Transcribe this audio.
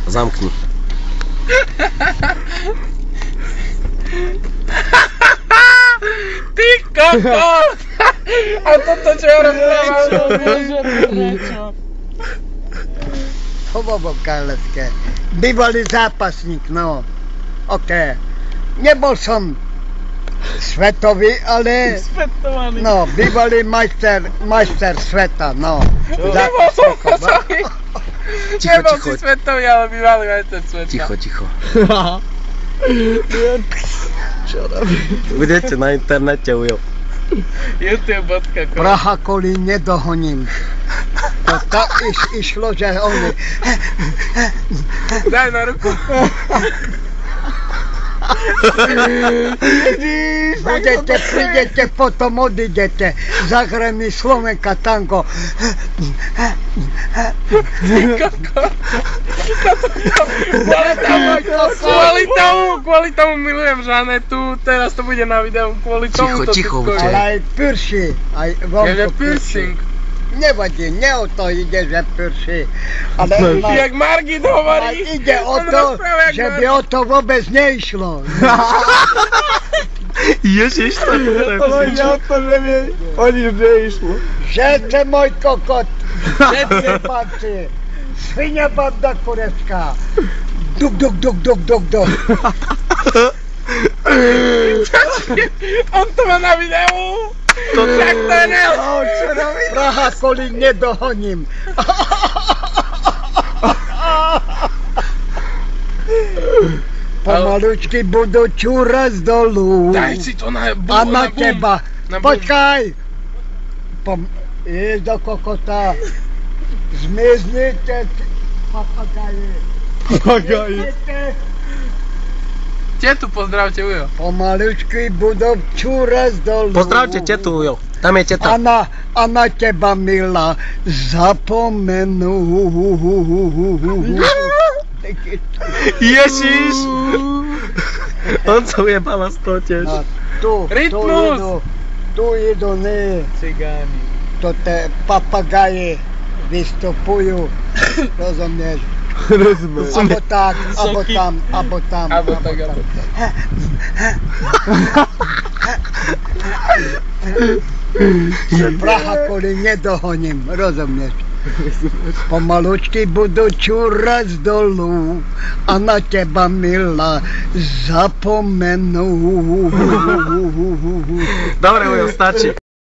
Zamkni. Ty kokos! A toto čo ja rozprávam? Hovovo Karleské. Bývalý zápasník, no. OK. Nebol som svetový, ale... Svetovaný. No, bývalý majster sveta, no. Nebol som svetový. Ticho, Nebol ticho. si svetový, ale bývalý majster sveta. Ticho. Čo robí? Budete na internete, Ujo. YouTube.com. Praha Kolín nedohoním. To tak išlo, že oni... Daj na ruku. Prídete, potom odídete. Zahraj mi Slovenka tango. Kvôli tomu milujem Žanetu, teraz to bude na videu, kvôli tomu to Ticho, tu buďte. Ale aj pyrši. Aj Je vonku piercing. Nevadí, nie o to ide, že pyrši. Ale Jak Margit hovorí. ide o on to, rozpráva, jak že by o to vôbec neišlo. Ježiš, to je to nevie, o nič neišlo. Žete môj kokot. Žete panci. Svinia banda kurecká. Duk. On to má na videu. Tak to je ne. Praha Kolín nedohoním. Pomalučky budú čúrať dolu. Daj si to na A na teba. Na bum. Počkaj. Ideš do kokota. Zmiznite, papagaje. Tetu pozdravte, Ujo. Pomalučky budú čúrať dolu. Pozdravte tetu, Ujo. Tam je teta. A na teba, milá, zapomenú. Ježiš! On sa ujebala z toho tiež. Rytmus. Tu idú, ne. Cigáni. To te papagaje vystupujú. Rozumieš? Abo tak, abo tam. Praha Kolín nedohoním, rozumieš? Pomalučky budú čúrať dolu a na teba, milá, zapomenú. Dobre, Ujo, stačí.